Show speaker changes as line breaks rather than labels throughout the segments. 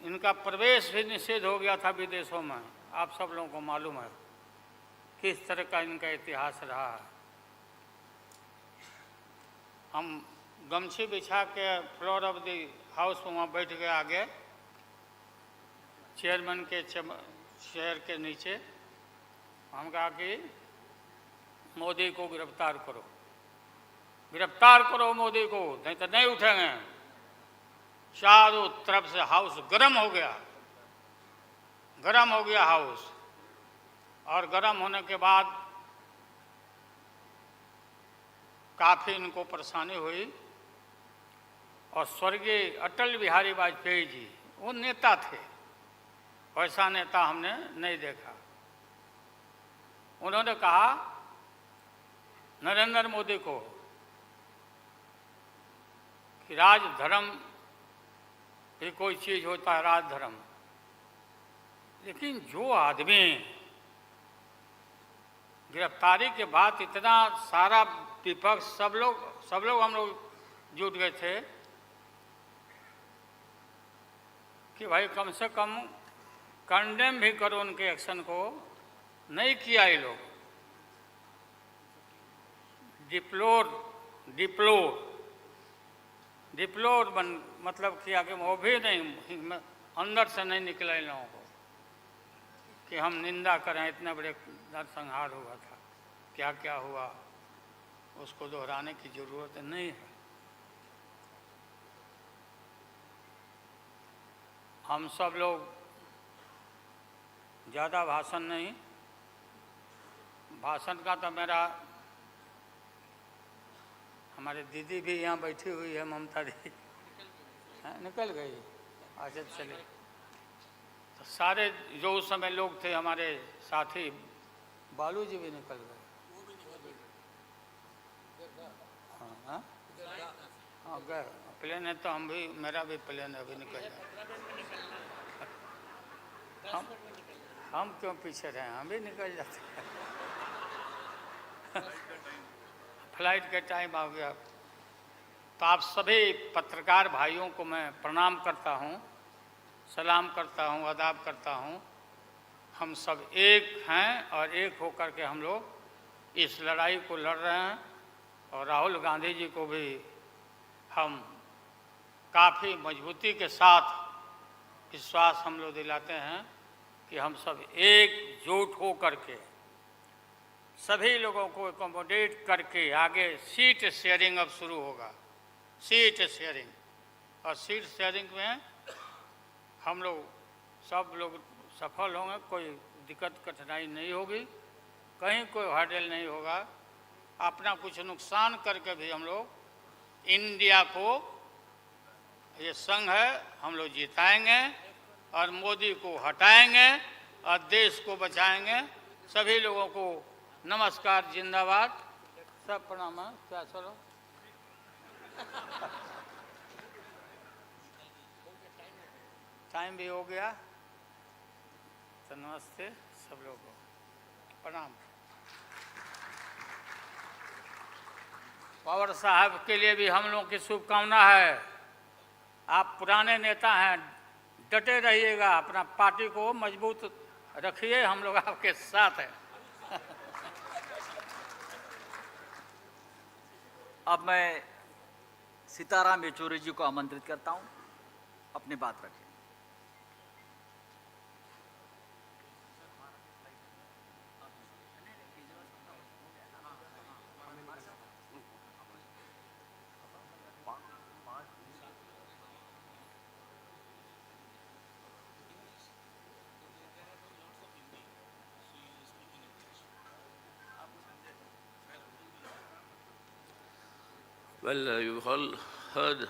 इनका प्रवेश भी निषेध हो गया था विदेशों में। आप सब लोगों को मालूम है किस तरह का इनका इतिहास रहा है। हम गमछी बिछा के फ्लोर ऑफ द हाउस में वहाँ बैठ गए आगे चेयरमैन के चेयर के नीचे। हम कहा कि मोदी को गिरफ्तार करो, गिरफ्तार करो मोदी को, नहीं तो नहीं उठेंगे। चारों तरफ से हाउस गर्म हो गया, गर्म हो गया हाउस। और गर्म होने के बाद काफ़ी इनको परेशानी हुई। और स्वर्गीय अटल बिहारी वाजपेयी जी वो नेता थे, वैसा नेता हमने नहीं देखा। उन्होंने कहा नरेंद्र मोदी को कि राजधर्म भी कोई चीज़ होता है, राजधर्म। लेकिन जो आदमी गिरफ्तारी के बाद इतना सारा विपक्ष सब लोग हम लोग जुट गए थे कि भाई कम से कम कंडेम भी करो उनके एक्शन को। नहीं किया ये लोग। डिप्लोर मतलब किया कि वो भी नहीं, अंदर से नहीं निकला इन लोगों को कि हम निंदा करें। इतने बड़े नरसंहार हुआ था, क्या क्या हुआ उसको दोहराने की जरूरत नहीं है। हम सब लोग ज़्यादा भाषण नहीं, भाषण का तो मेरा, हमारे दीदी भी यहाँ बैठी हुई है, ममता दी निकल गई। अच्छा चले, तो सारे जो उस समय लोग थे हमारे साथी, बालू जी भी निकल गए। हाँ हाँ गए, प्लेन है तो हम भी, मेरा भी प्लेन है, अभी निकल गया। हम क्यों पीछे रहे, हम भी निकल जाते हैं। फ्लाइट का टाइम आ गया। तो आप सभी पत्रकार भाइयों को मैं प्रणाम करता हूँ, सलाम करता हूँ, आदाब करता हूँ। हम सब एक हैं और एक होकर के हम लोग इस लड़ाई को लड़ रहे हैं। और राहुल गांधी जी को भी हम काफ़ी मजबूती के साथ विश्वास हम लोग दिलाते हैं कि हम सब एकजुट हो करके सभी लोगों को एकोमोडेट करके आगे सीट शेयरिंग अब शुरू होगा, सीट शेयरिंग। और सीट शेयरिंग में हम लोग सब लोग सफल होंगे, कोई दिक्कत कठिनाई नहीं होगी, कहीं कोई हर्डल नहीं होगा। अपना कुछ नुकसान करके भी हम लोग इंडिया को, ये संघ है, हम लोग जिताएंगे और मोदी को हटाएंगे और देश को बचाएंगे। सभी लोगों को नमस्कार, जिंदाबाद, सब प्रणाम है। क्या चलो टाइम भी हो गया, तो नमस्ते सब लोगों को, प्रणाम। पवार साहब के लिए भी हम लोगों की शुभकामना है। आप पुराने नेता हैं, डटे रहिएगा, अपना पार्टी को मजबूत रखिए, हम लोग आपके साथ हैं।
अब मैं सीताराम येचुरी जी को आमंत्रित करता हूं, अपनी बात रखें।
Well, you've all heard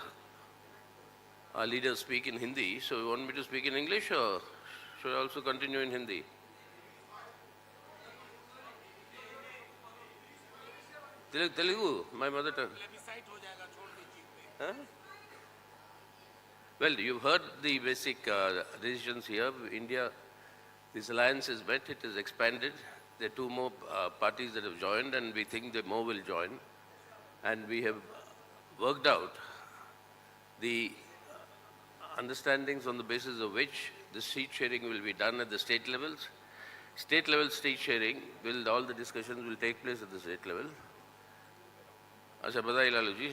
our leader speak in Hindi, so you want me to speak in English or should I also continue in Hindi? Telugu, my mother tongue. Huh? Well, you've heard the basic decisions here. India, this alliance is met, it is expanded. There are two more parties that have joined, and we think that more will join. And we have worked out the understandings on the basis of which the seat sharing will be done at the state levels. State level seat sharing, all the discussions will take place at the state level. अच्छा बताइए लालू जी.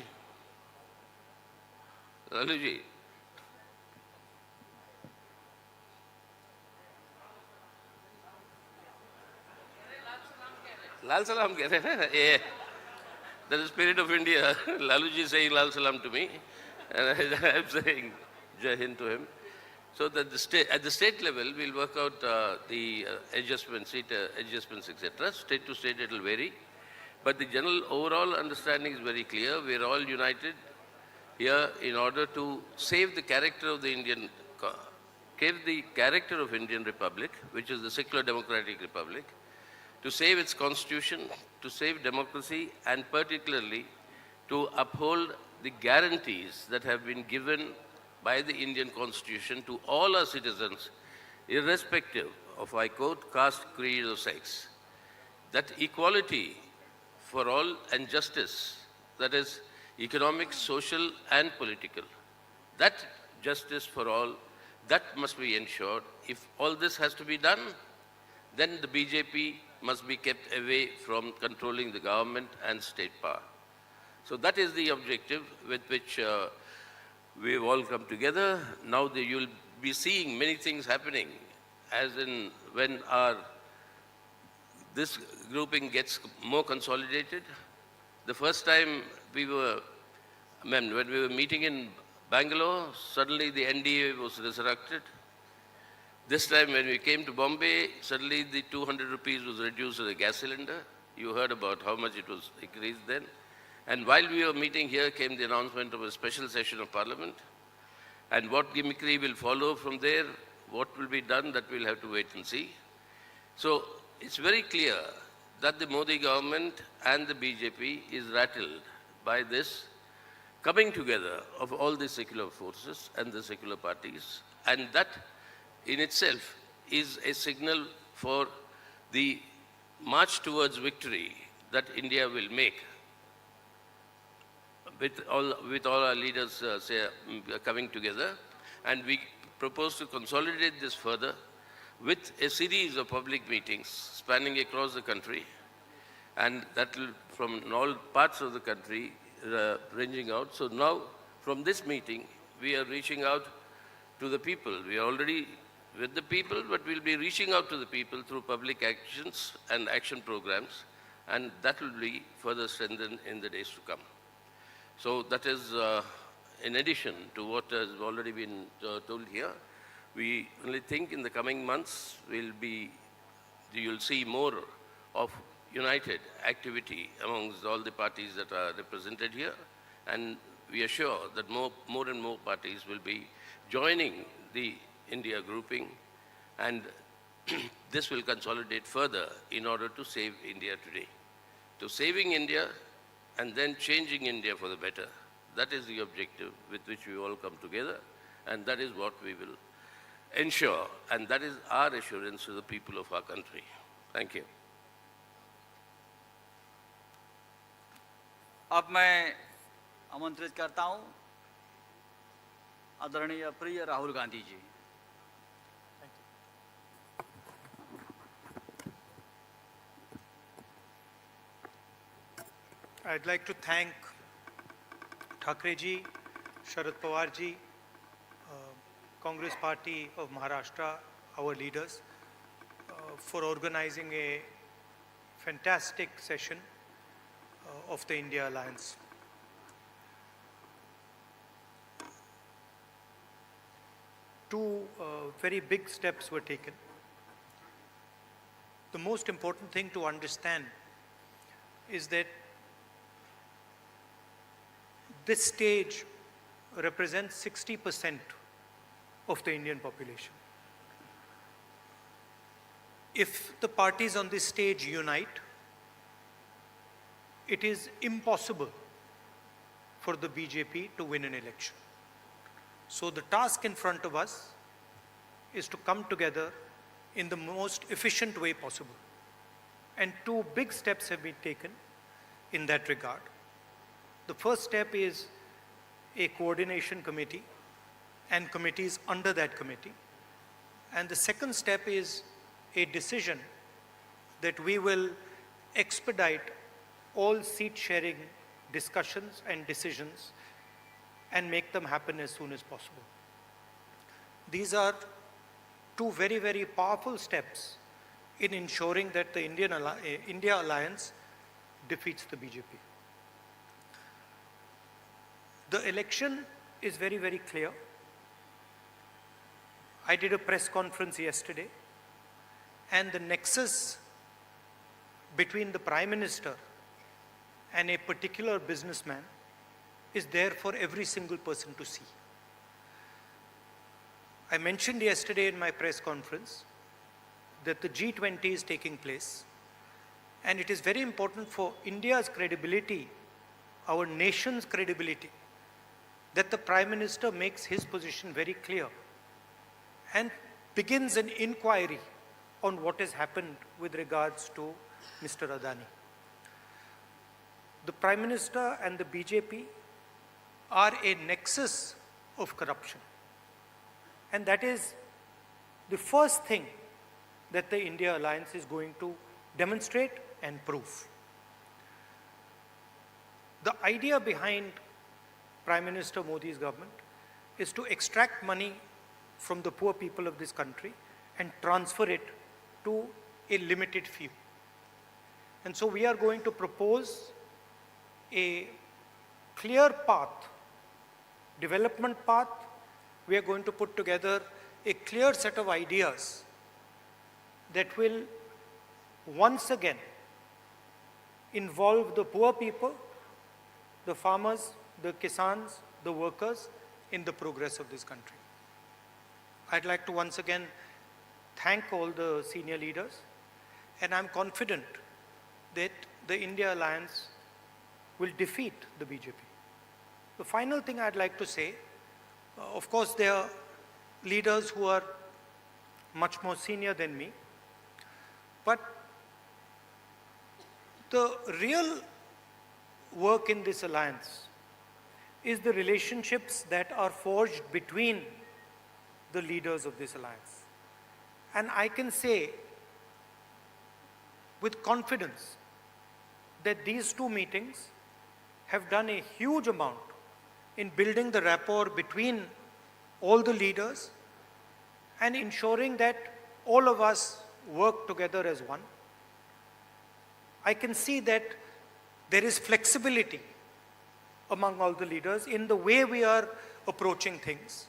लालू जी. लाल सलाम कह रहे हैं ना ये. That's the spirit of India. Lalu ji is saying Lal Salam to me, and I am saying Jai Hind to him. So that at the state level, we'll work out the adjustments, seat adjustments, etc. State to state, it will vary. But the general overall understanding is very clear. We are all united here in order to save the character of the Indian Republic, which is the secular democratic republic, to save its constitution, to save democracy, and particularly to uphold the guarantees that have been given by the Indian Constitution to all our citizens, irrespective of, I quote, caste, creed, or sex. That equality for all and justice, that is economic, social, and political, that justice for all, that must be ensured. If all this has to be done, then the BJP must be kept away from controlling the government and state power. So that is the objective with which we have all come together. Now you'll be seeing many things happening, as in when this grouping gets more consolidated. The first time when we were meeting in Bangalore, suddenly the NDA was resurrected. This time when we came to Bombay, suddenly the 200 rupees was reduced to the gas cylinder. You heard about how much it was increased then. And while we were meeting here came the announcement of a special session of Parliament. And what gimmickry will follow from there, what will be done, that we'll have to wait and see. So it's very clear that the Modi government and the BJP is rattled by this coming together of all the secular forces and the secular parties. And that in itself is a signal for the march towards victory that India will make with all our leaders coming together. And we propose to consolidate this further with a series of public meetings spanning across the country, and that will from all parts of the country ranging out. So now from this meeting we are reaching out to the people. We are already with the people, but we'll be reaching out to the people through public actions and action programs, and that will be further strengthened in the days to come. So that is in addition to what has already been told here. We only think in the coming months you'll see more of united activity amongst all the parties that are represented here, and we are sure that more and more parties will be joining the India grouping, and this will consolidate further in order to save India today. To saving India and then changing India for the better. That is the objective with which we all come together, and that is what we will ensure, and that is our assurance to the people of our country. Thank you.
अब मैं आमंत्रित करता हूं आदरणीय प्रिय Rahul Gandhi ji.
I'd like to thank Thackeray ji, Sharad Pawar ji, Congress Party of Maharashtra, our leaders, for organizing a fantastic session of the India Alliance. Two very big steps were taken. The most important thing to understand is that this stage represents 60% of the Indian population. If the parties on this stage unite, it is impossible for the BJP to win an election. So the task in front of us is to come together in the most efficient way possible. And two big steps have been taken in that regard. The first step is a coordination committee and committees under that committee. And the second step is a decision that we will expedite all seat sharing discussions and decisions and make them happen as soon as possible. These are two very, very powerful steps in ensuring that the India alliance defeats the BJP. The election is very, very clear. I did a press conference yesterday, and the nexus between the Prime Minister and a particular businessman is there for every single person to see. I mentioned yesterday in my press conference that the G20 is taking place, and it is very important for India's credibility, our nation's credibility, that the Prime Minister makes his position very clear and begins an inquiry on what has happened with regards to Mr. Adani. The Prime Minister and the BJP are a nexus of corruption. And that is the first thing that the India Alliance is going to demonstrate and prove. The idea behind Prime Minister Modi's government is to extract money from the poor people of this country and transfer it to a limited few. And so we are going to propose a clear path, development path. We are going to put together a clear set of ideas that will once again involve the poor people, the farmers, the kisans, the workers in the progress of this country. I'd like to once again thank all the senior leaders, and I'm confident that the India Alliance will defeat the BJP. The final thing I'd like to say, of course, there are leaders who are much more senior than me, but the real work in this alliance is the relationships that are forged between the leaders of this alliance. And I can say with confidence that these two meetings have done a huge amount in building the rapport between all the leaders and ensuring that all of us work together as one. I can see that there is flexibility among all the leaders in the way we are approaching things.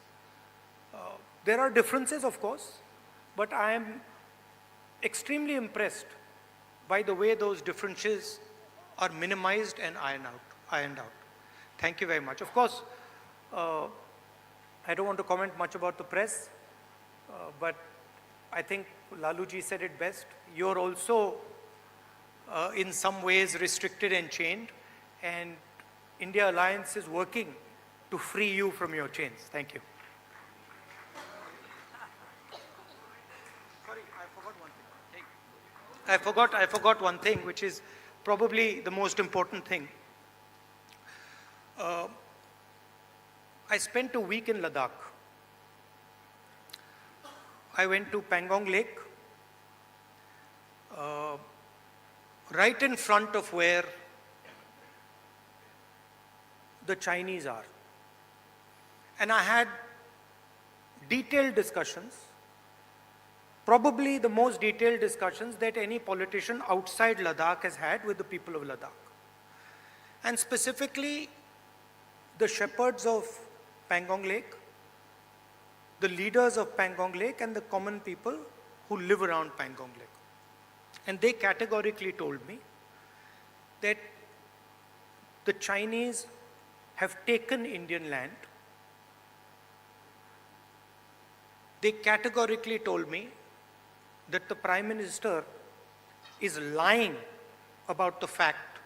There are differences, of course, but I am extremely impressed by the way those differences are minimized and ironed out. Thank you very much. Of course, I don't want to comment much about the press, but I think Laluji said it best. You're also in some ways restricted and chained, and India Alliance is working to free you from your chains. Thank you. Sorry, I forgot one thing, which is probably the most important thing. I spent a week in Ladakh. I went to Pangong Lake, right in front of where the Chinese are. And I had detailed discussions, probably the most detailed discussions that any politician outside Ladakh has had with the people of Ladakh. And specifically, the shepherds of Pangong Lake, the leaders of Pangong Lake, and the common people who live around Pangong Lake. And they categorically told me that the Chinese have taken Indian land. They categorically told me that the Prime Minister is lying about the fact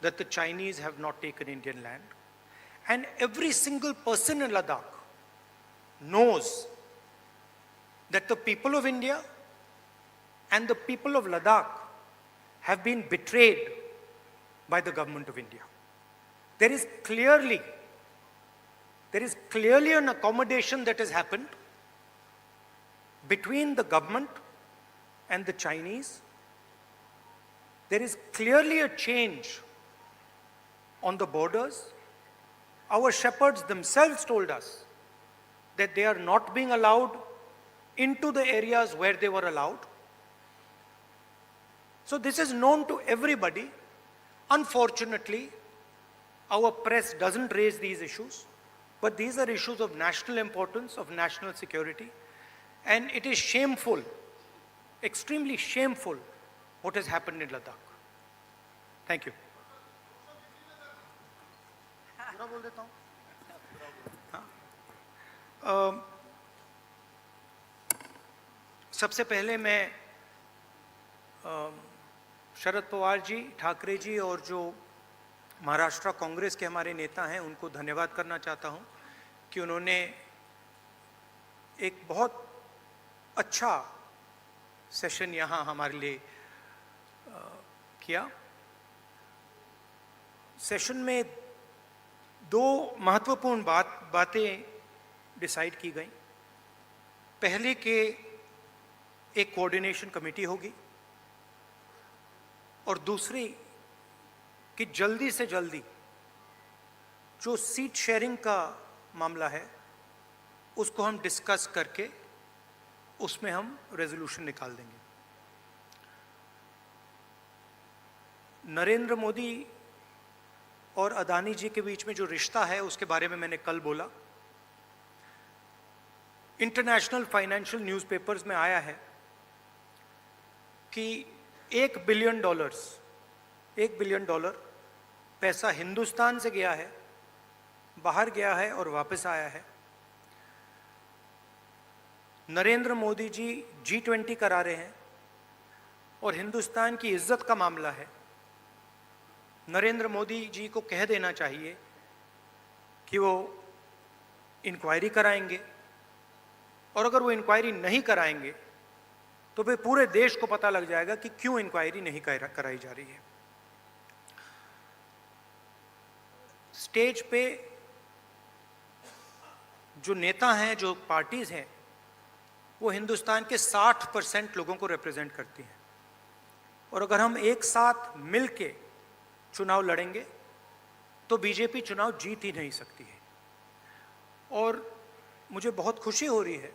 that the Chinese have not taken Indian land. And every single person in Ladakh knows that the people of India and the people of Ladakh have been betrayed by the government of India. There is clearly there is clearly an accommodation that has happened between the government and the Chinese. There is clearly a change on the borders. Our shepherds themselves told us that they are not being allowed into the areas where they were allowed. So this is known to everybody. Unfortunately, our press doesn't raise these issues, but these are issues of national importance, of national security, and it is shameful, extremely shameful, what has happened in Ladakh. Thank you. सबसे पहले मैं शरद पवार जी, ठाकरे जी और जो महाराष्ट्र कांग्रेस के हमारे नेता हैं उनको धन्यवाद करना चाहता हूं कि उन्होंने एक बहुत अच्छा सेशन यहां हमारे लिए किया। सेशन में दो महत्वपूर्ण बातें डिसाइड की गई। पहले कि एक कोऑर्डिनेशन कमेटी होगी और दूसरी कि जल्दी से जल्दी जो सीट शेयरिंग का मामला है उसको हम डिस्कस करके उसमें हम रेजोल्यूशन निकाल देंगे। नरेंद्र मोदी और अदानी जी के बीच में जो रिश्ता है उसके बारे में मैंने कल बोला। इंटरनेशनल फाइनेंशियल न्यूज़पेपर्स में आया है कि $1 बिलियन पैसा हिंदुस्तान से गया है, बाहर गया है और वापस आया है। नरेंद्र मोदी जी G20 करा रहे हैं और हिंदुस्तान की इज्जत का मामला है। नरेंद्र मोदी जी को कह देना चाहिए कि वो इंक्वायरी कराएंगे, और अगर वो इंक्वायरी नहीं कराएंगे तो फिर पूरे देश को पता लग जाएगा कि क्यों इंक्वायरी नहीं कराई जा रही है। स्टेज पे जो नेता हैं, जो पार्टीज हैं, वो हिंदुस्तान के 60% लोगों को रिप्रेजेंट करती हैं, और अगर हम एक साथ मिलके चुनाव लड़ेंगे तो बीजेपी चुनाव जीत ही नहीं सकती है। और मुझे बहुत खुशी हो रही है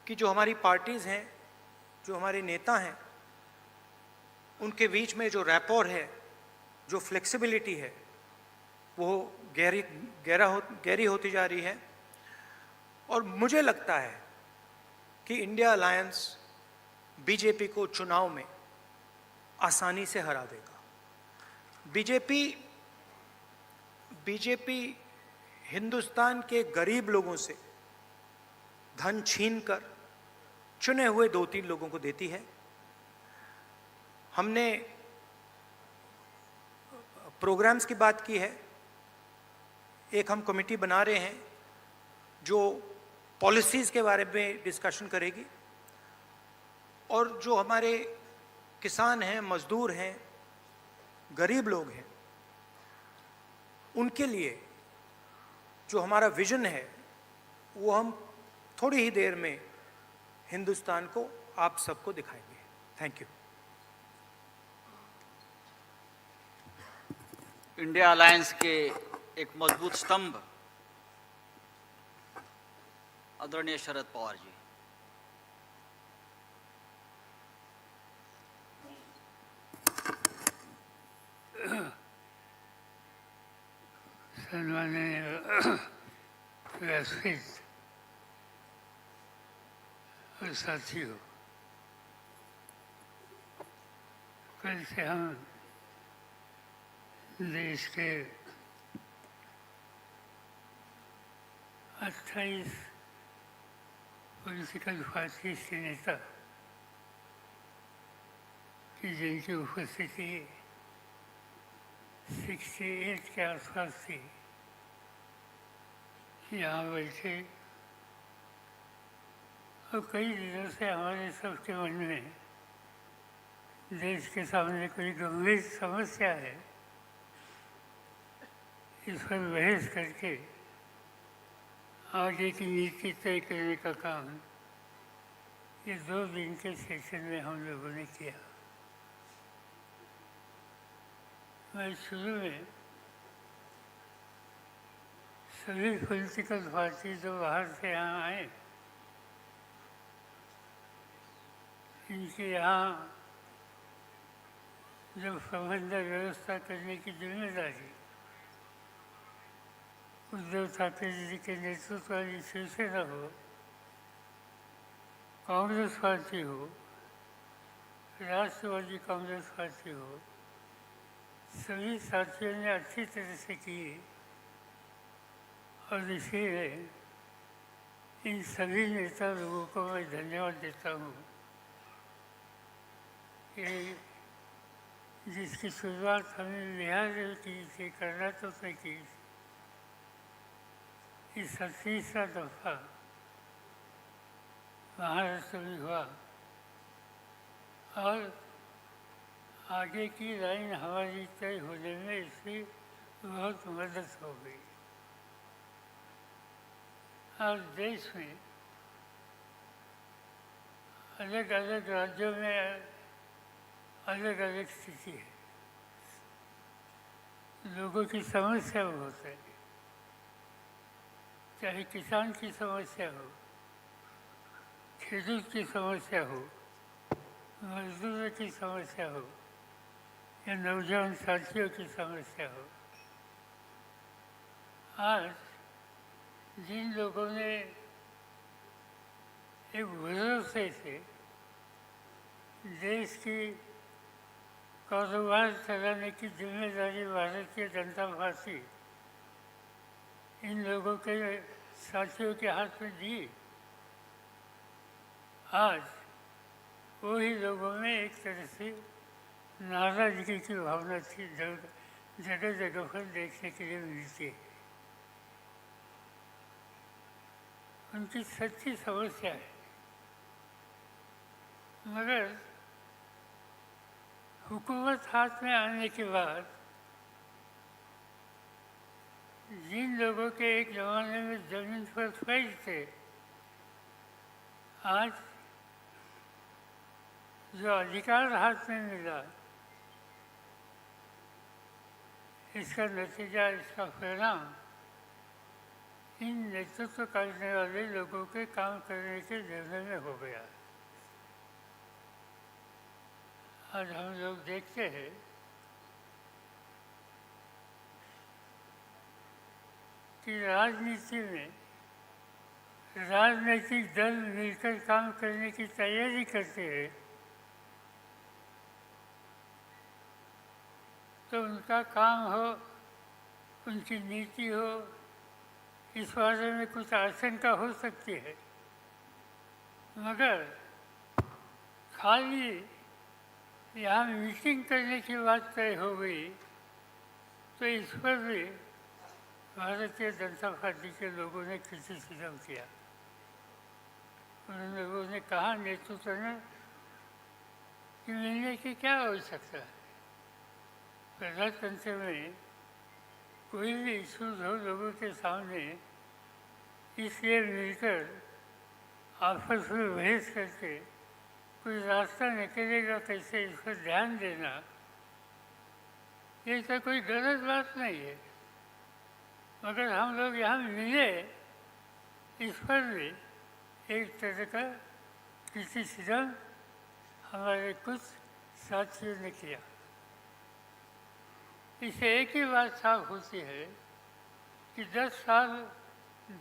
कि जो हमारी पार्टीज हैं, जो हमारे नेता हैं, उनके बीच में जो रैपोर है, जो फ्लेक्सिबिलिटी है, वो गहरी होती जा रही है। और मुझे लगता है कि इंडिया अलायंस बीजेपी को चुनाव में आसानी से हरा देगा। बीजेपी हिंदुस्तान के गरीब लोगों से धन छीनकर चुने हुए 2-3 लोगों को देती है। हमने प्रोग्राम्स की बात की है। एक हम कमेटी बना रहे हैं जो पॉलिसीज के बारे में डिस्कशन करेगी, और जो हमारे किसान हैं, मजदूर हैं, गरीब लोग हैं, उनके लिए जो हमारा विजन है वो हम थोड़ी ही देर में हिंदुस्तान को, आप सबको दिखाएंगे। Thank you.
इंडिया अलायंस के एक मजबूत स्तंभ आदरणीय शरद पवार जी।
सम्माननीय वैश्विक और साथियों, कल से हम देश के 28 पॉलिटिकल पार्टीज के नेता की जिनकी उपस्थिति 68 के आसपास थी, यहाँ बैठे, और कई दिनों से हमारे सबके मन में देश के सामने कोई गंभीर समस्या है,
इस पर बहस करके आगे की नीति तय करने का काम ये 2 दिन के सेशन में हम लोगों ने किया। मैं शुरू में सभी पॉलिटिकल पार्टी जो बाहर से यहाँ आए, इनके यहाँ जब प्रबंध व्यवस्था करने की जिम्मेदारी उद्धव ठाकरे जी के नेतृत्व वाली शिवसेना हो, कांग्रेस पार्टी हो, राष्ट्रवादी कांग्रेस पार्टी हो, सभी साथियों ने अच्छी तरह से की और इसीलिए इन सभी नेता लोगों को मैं धन्यवाद देता हूँ कि जिसकी शुरुआत हमने बिहार से की थी, कर्नाटक से की थी, इस 38वां दफा महाराष्ट्र में हुआ और आगे की लाइन हमारी तय होने में इसकी बहुत मदद हो गई। और देश में अलग अलग राज्यों में अलग अलग स्थिति है, लोगों की समस्या बहुत है, चाहे किसान की समस्या हो, खेडूत की समस्या हो, मजदूरों की समस्या हो या नौजवान साथियों की समस्या हो। आज जिन लोगों ने एक भरोसे से देश की कारोबार चलाने की जिम्मेदारी भारतीय जनता पार्टी इन लोगों के साथियों के हाथ में दी, आज वही लोगों में एक तरह से नाराजगी की भावना थी जगह जगह पर देखने के लिए मिलती है। उनकी सच्ची समस्या है, मगर हुकूमत हाथ में आने के बाद जिन लोगों के एक ज़माने में ज़मीन पर फैज थे, आज जो अधिकार हाथ में मिला, इसका नतीजा, इसका परिणाम इन नेतृत्व करने वाले लोगों के काम करने के निर्णय में हो गया। आज हम लोग देखते हैं कि राजनीति में राजनीतिक दल मिलकर काम करने की तैयारी करते हैं तो उनका काम हो, उनकी नीति हो, इस बारे में कुछ आशंका हो सकती है, मगर खाली यहाँ मीटिंग करने की बात तय हो गई तो इस पर भी भारतीय जनता पार्टी के लोगों ने क्रिटिसिज्म किया। उन लोगों ने कहा नेतृत्व ने कि मिलने की क्या आवश्यकता है, प्रजातंत्र में कोई भी इशूज हो लोगों के सामने, इसलिए मिलकर आपस में बहस करके कोई रास्ता निकलेगा कैसे, इस पर ध्यान देना, ये तो कोई गलत बात नहीं है, मगर हम लोग यहाँ मिले इस पर भी एक तरह का क्रिटिसिज्म हमारे कुछ साथियों ने किया। इससे एक ही बात साफ होती है कि 10 साल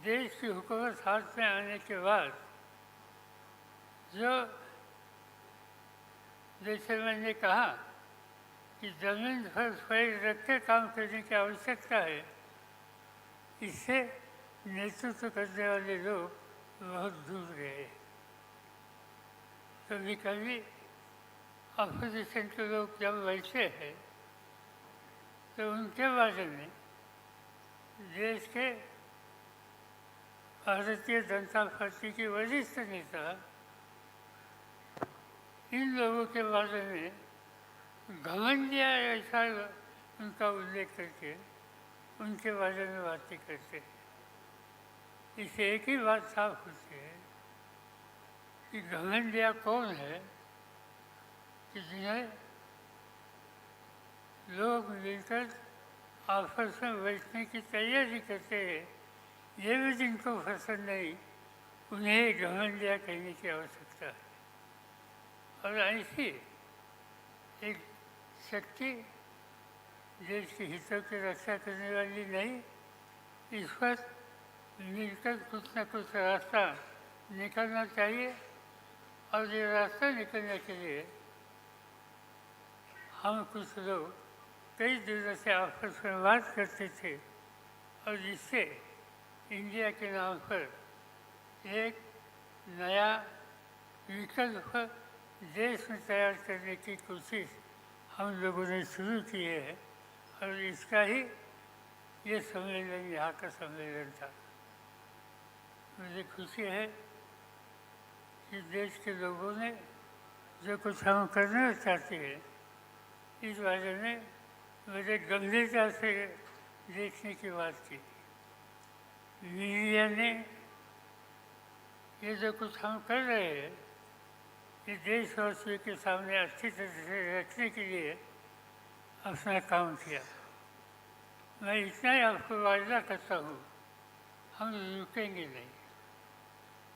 देश की हुकूमत हाथ में आने के बाद जो, जैसे मैंने कहा कि ज़मीन पर पैर रख के काम करने की आवश्यकता है, इससे नेतृत्व करने वाले लोग बहुत दूर गए। कभी कभी अपोजिशन के लोग जब बैठते हैं तो उनके बारे में देश के भारतीय जनता पार्टी के वरिष्ठ नेता इन लोगों के बारे में घमंडिया ऐसा उनका उल्लेख करके उनके बारे में बातें करते हैं। इससे एक ही बात साफ होती है कि घमंडिया कौन है कि जिन्हें लोग मिलकर आपस में बैठने की तैयारी करते हैं, ये भी जिनको पसंद नहीं, उन्हें घमंडिया कहने की आवश्यकता है। और ऐसी एक शक्ति देश के हितों की रक्षा करने वाली नहीं, इस पर मिलकर कुछ न कुछ रास्ता निकलना चाहिए। और ये रास्ता निकलने के लिए हम कुछ लोग कई दिनों से आपस में बात करते थे और जिससे इंडिया के नाम पर एक नया विकल्प देश में तैयार करने की कोशिश हम लोगों ने शुरू की है। और इसका ही ये सम्मेलन यहाँ का सम्मेलन था। मुझे खुशी है कि देश के लोगों ने जो कुछ हम करना चाहते हैं इस बारे में मुझे गंभीरता से देखने की बात की। मीडिया ने ये जो कुछ हम कर रहे हैं ये देशवासियों के सामने अच्छी तरह से रखने के लिए अपना काम किया। मैं इतना ही आपको वादा करता हूँ, हम रुकेंगे नहीं,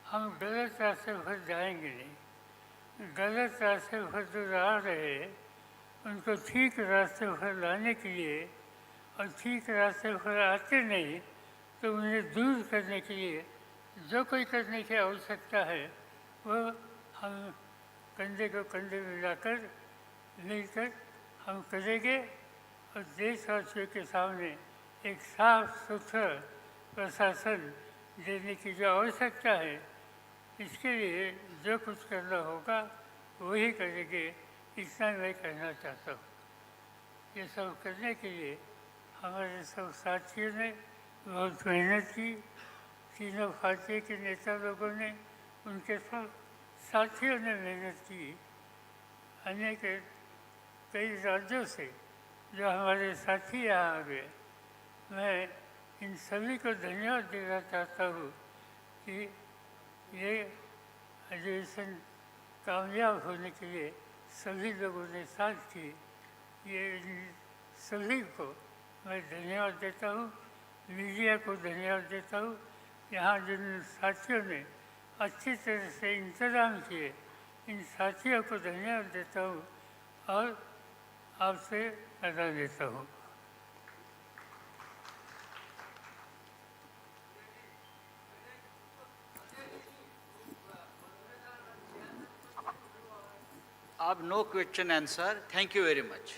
हम गलत रास्ते पर जाएंगे नहीं। गलत रास्ते पर जो आ रहे हैं उनको ठीक रास्ते पर लाने के लिए और ठीक रास्ते पर आते नहीं तो उन्हें दूर करने के लिए जो कोई करने की आवश्यकता है वो हम कंधे को कंधे मिलाकर मिलकर हम करेंगे। और देशवासियों के सामने एक साफ सुथरा प्रशासन देने की जो आवश्यकता है इसके लिए जो कुछ करना होगा वही करेंगे, इतना मैं कहना चाहता हूँ। ये सब करने के लिए हमारे सब साथियों ने बहुत मेहनत की। तीनों पार्टी के नेता लोगों ने, उनके सब साथियों ने मेहनत की। अनेक कई राज्यों से जो हमारे साथी यहाँ आ गए, मैं इन सभी को धन्यवाद देना चाहता हूँ कि ये अधिवेशन कामयाब होने के लिए सभी लोगों ने साथ की। ये सभी को मैं धन्यवाद देता हूँ, मीडिया को धन्यवाद देता हूँ। यहाँ जिन साथियों ने अच्छी तरह से इंतजाम किए, इन साथियों को धन्यवाद देता हूँ और आपसे अदा देता हूँ।
अब no question answer. Thank you very much.